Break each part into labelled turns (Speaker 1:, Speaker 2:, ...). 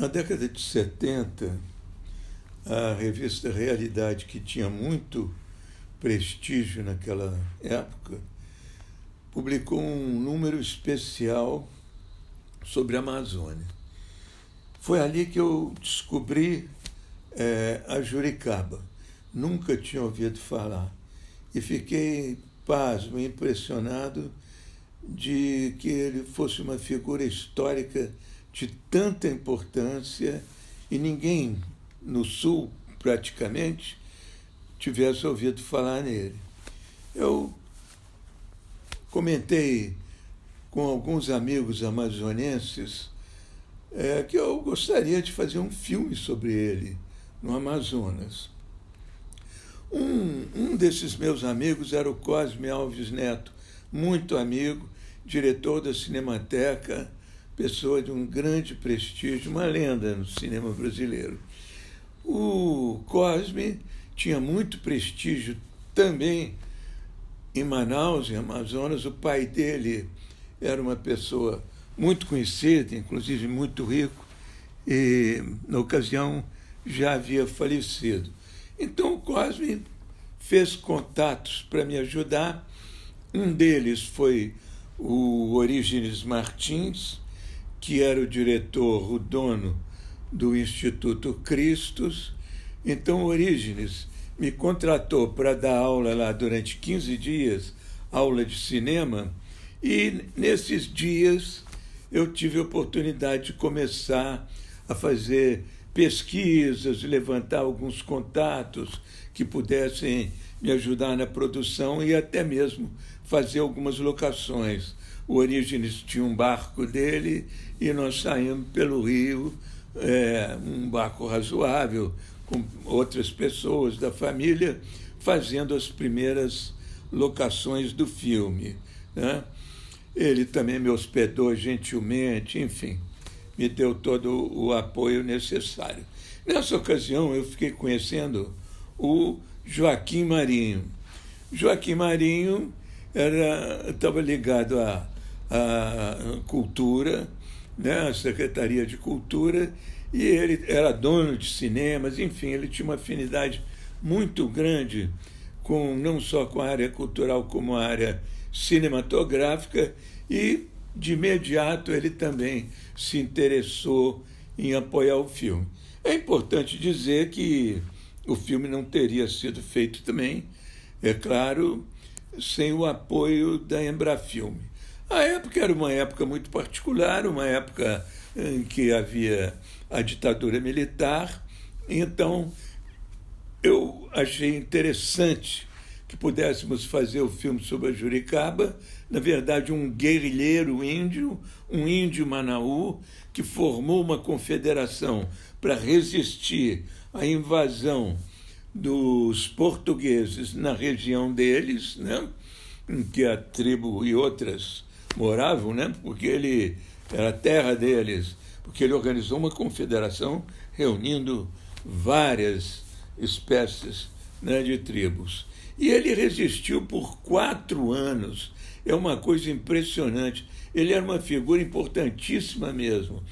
Speaker 1: Na década de 70, a revista Realidade, que tinha muito prestígio naquela época, publicou um número especial sobre a Amazônia. Foi ali que eu descobri a Juricaba. Nunca tinha ouvido falar. E fiquei pasmo, impressionado de que ele fosse uma figura histórica de tanta importância e ninguém no Sul, praticamente, tivesse ouvido falar nele. Eu comentei com alguns amigos amazonenses que eu gostaria de fazer um filme sobre ele no Amazonas. Um desses meus amigos era o Cosme Alves Neto, muito amigo, diretor da Cinemateca, pessoa de um grande prestígio, uma lenda no cinema brasileiro. O Cosme tinha muito prestígio também em Manaus, em Amazonas. O pai dele era uma pessoa muito conhecida, inclusive muito rico, e na ocasião já havia falecido. Então o Cosme fez contatos para me ajudar. Um deles foi o Orígenes Martins, que era o diretor, o dono do Instituto Christus. Então o Orígenes me contratou para dar aula lá durante 15 dias, aula de cinema, e nesses dias eu tive a oportunidade de começar a fazer pesquisas, levantar alguns contatos que pudessem me ajudar na produção e até mesmo fazer algumas locações. O Orígenes tinha um barco dele e nós saímos pelo rio, um barco razoável, com outras pessoas da família, fazendo as primeiras locações do filme, né? Ele também me hospedou gentilmente, enfim, me deu todo o apoio necessário. Nessa ocasião, eu fiquei conhecendo o Joaquim Marinho. Joaquim Marinho estava ligado à cultura, né, à Secretaria de Cultura, e ele era dono de cinemas, enfim, ele tinha uma afinidade muito grande não só com a área cultural, como a área cinematográfica, e de imediato ele também se interessou em apoiar o filme. É importante dizer que o filme não teria sido feito também, é claro, sem o apoio da Embrafilme. A época era uma época muito particular, uma época em que havia a ditadura militar, então eu achei interessante que pudéssemos fazer o filme sobre a Juricaba, na verdade um guerrilheiro índio, um índio Manaú, que formou uma confederação para resistir à invasão dos portugueses na região deles, né, em que a tribo e outras moravam, né, porque ele era a terra deles, porque ele organizou uma confederação reunindo várias espécies, né, de tribos. E ele resistiu por 4 anos. É uma coisa impressionante. Ele era uma figura importantíssima mesmo.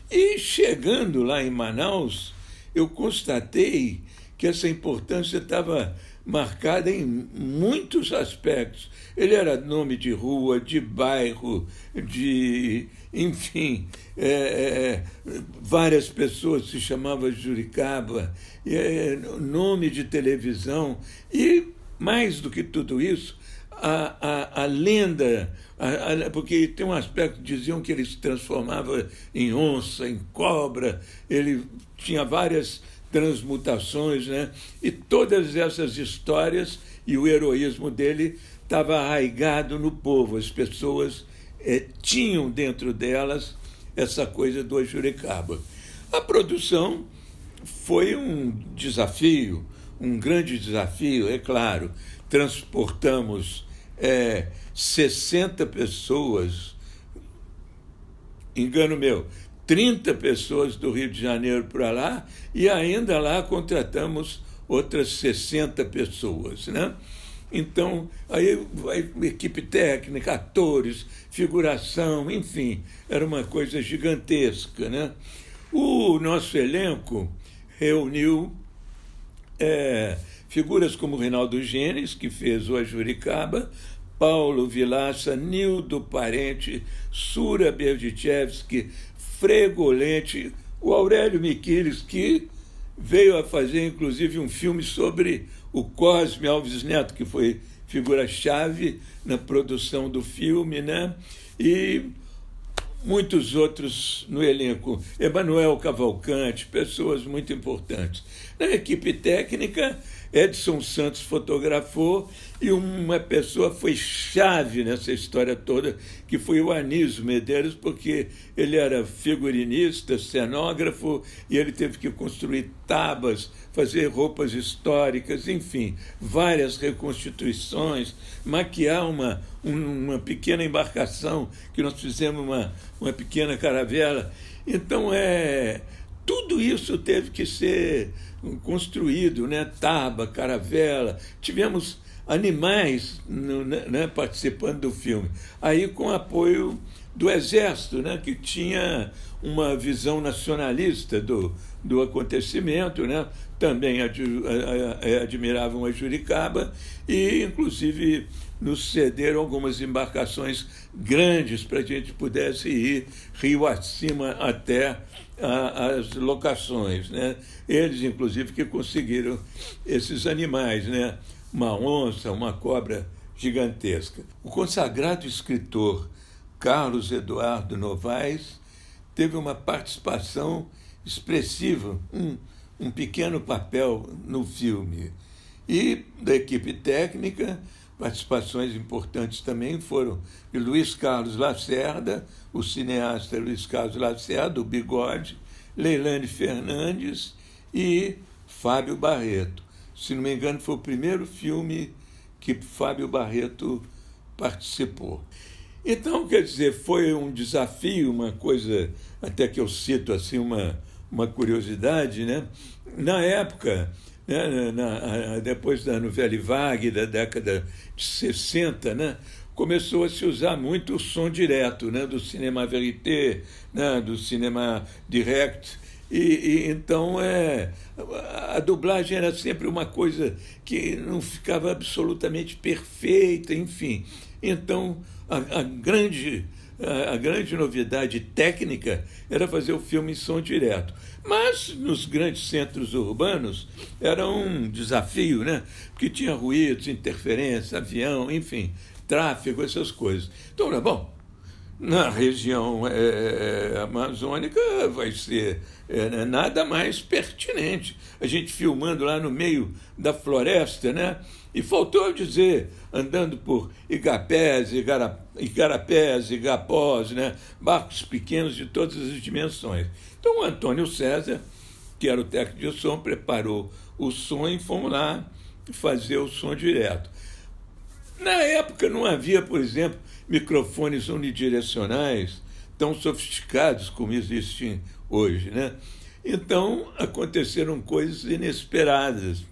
Speaker 1: E chegando lá em Manaus, eu constatei que essa importância estava marcada em muitos aspectos. Ele era nome de rua, de bairro, enfim, várias pessoas se chamavam Juricaba, nome de televisão, e mais do que tudo isso, a lenda, porque tem um aspecto, diziam que ele se transformava em onça, em cobra, ele tinha várias transmutações, né? E todas essas histórias e o heroísmo dele estava arraigado no povo. As pessoas tinham dentro delas essa coisa do Juricaba. A produção foi um desafio, um grande desafio, é claro. Transportamos 60 pessoas, engano meu, 30 pessoas do Rio de Janeiro para lá, e ainda lá contratamos outras 60 pessoas, né? Então, aí equipe técnica, atores, figuração, enfim, era uma coisa gigantesca, né? O nosso elenco reuniu figuras como Reinaldo Genes, que fez o Ajuricaba, Paulo Vilaça, Nildo Parente, Sura Berdichevski, Fregolente, o Aurélio Miquiles, que veio a fazer, inclusive, um filme sobre o Cosme Alves Neto, que foi figura-chave na produção do filme, né? E muitos outros no elenco. Emanuel Cavalcante, pessoas muito importantes. Na equipe técnica, Edson Santos fotografou e uma pessoa foi chave nessa história toda, que foi o Anísio Medeiros, porque ele era figurinista, cenógrafo, e ele teve que construir tábuas, fazer roupas históricas, enfim, várias reconstituições, maquiar uma pequena embarcação, que nós fizemos uma pequena caravela. Então, tudo isso teve que ser construído, né? Tábua, caravela. Tivemos animais participando do filme. Aí, com apoio do Exército, né? Que tinha uma visão nacionalista do acontecimento, né? Também admiravam a Juricaba e, inclusive, nos cederam algumas embarcações grandes para a gente pudesse ir rio acima até as locações, né? Eles, inclusive, que conseguiram esses animais, né? Uma onça, uma cobra gigantesca. O consagrado escritor Carlos Eduardo Novaes teve uma participação expressiva, um pequeno papel no filme. E da equipe técnica, participações importantes também foram de Luiz Carlos Lacerda, o cineasta Luiz Carlos Lacerda, o Bigode, Leilane Fernandes e Fábio Barreto. Se não me engano, foi o primeiro filme que Fábio Barreto participou. Então, quer dizer, foi um desafio, uma coisa, até que eu cito assim, uma curiosidade, né? Na época, né, depois da Nouvelle Vague, da década de 60, né, começou a se usar muito o som direto, né, do cinema verité, né, do cinema direct. E então a dublagem era sempre uma coisa que não ficava absolutamente perfeita, enfim. Então, a grande novidade técnica era fazer o filme em som direto. Mas nos grandes centros urbanos era um desafio, né? Porque tinha ruídos, interferência, avião, enfim, tráfego, essas coisas. Então, bom, na região amazônica vai ser nada mais pertinente. A gente filmando lá no meio da floresta, né? E faltou eu dizer, andando por igapés, igarapés, igapós, né? Barcos pequenos de todas as dimensões. Então o Antônio César, que era o técnico de som, preparou o som e fomos lá fazer o som direto. Na época não havia, por exemplo, microfones unidirecionais tão sofisticados como existem hoje, né? Então aconteceram coisas inesperadas,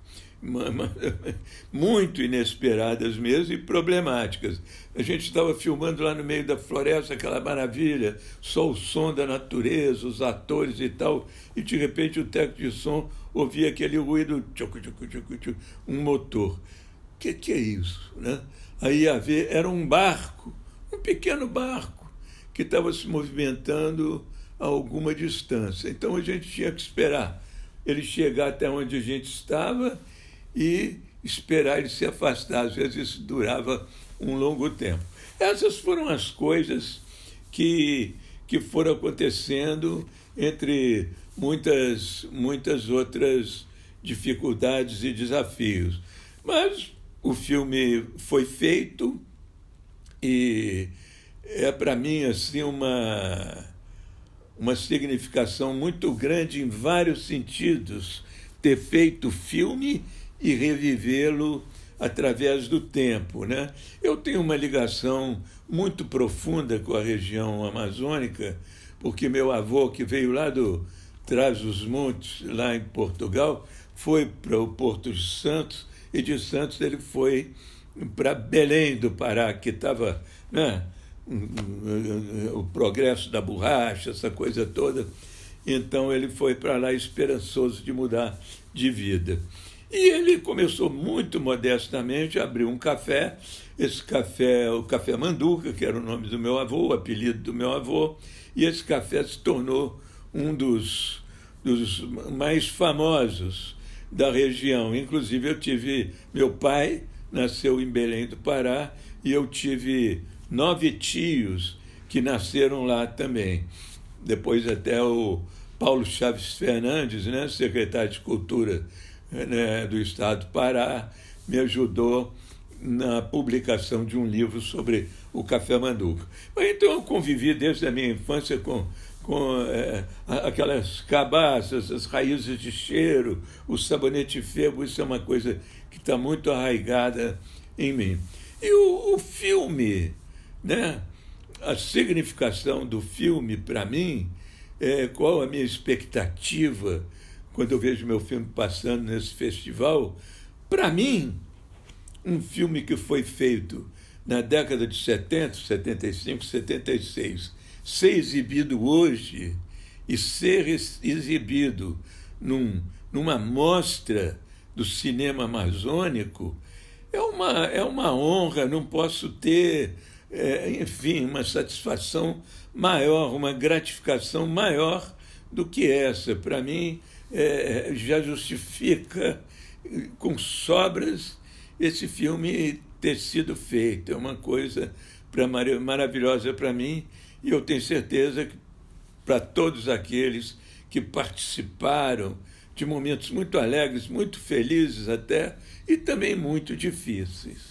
Speaker 1: muito inesperadas mesmo e problemáticas. A gente estava filmando lá no meio da floresta, aquela maravilha, só o som da natureza, os atores e tal, e de repente o técnico de som ouvia aquele ruído, um motor. O que é isso, né? Aí ia ver, era um barco, um pequeno barco, que estava se movimentando a alguma distância. Então a gente tinha que esperar ele chegar até onde a gente estava e esperar ele se afastar. Às vezes isso durava um longo tempo. Essas foram as coisas que foram acontecendo, entre muitas outras dificuldades e desafios. Mas o filme foi feito e para mim assim uma significação muito grande em vários sentidos ter feito o filme e revivê-lo através do tempo, né? Eu tenho uma ligação muito profunda com a região amazônica, porque meu avô, que veio lá do Trás-os-Montes, lá em Portugal, foi para o Porto de Santos, e de Santos ele foi para Belém do Pará, que estava, né, o progresso da borracha, essa coisa toda. Então ele foi para lá esperançoso de mudar de vida. E ele começou muito modestamente, abriu um café, esse café, o Café Manduca, que era o nome do meu avô, o apelido do meu avô, e esse café se tornou um dos mais famosos da região. Inclusive meu pai nasceu em Belém do Pará e eu tive 9 tios que nasceram lá também. Depois até o Paulo Chaves Fernandes, né, secretário de Cultura, né, do Estado do Pará, me ajudou na publicação de um livro sobre o Café Manduca. Então eu convivi desde a minha infância com aquelas cabaças, as raízes de cheiro, o sabonete febo, isso é uma coisa que está muito arraigada em mim. E o filme, né? A significação do filme, para mim, qual a minha expectativa quando eu vejo meu filme passando nesse festival? Para mim, um filme que foi feito na década de 70, 75, 76, ser exibido hoje e ser exibido numa mostra do cinema amazônico é uma honra, não posso ter, enfim, uma satisfação maior, uma gratificação maior do que essa. Para mim, já justifica com sobras esse filme ter sido feito. É uma coisa maravilhosa para mim e eu tenho certeza que para todos aqueles que participaram de momentos muito alegres, muito felizes até, e também muito difíceis.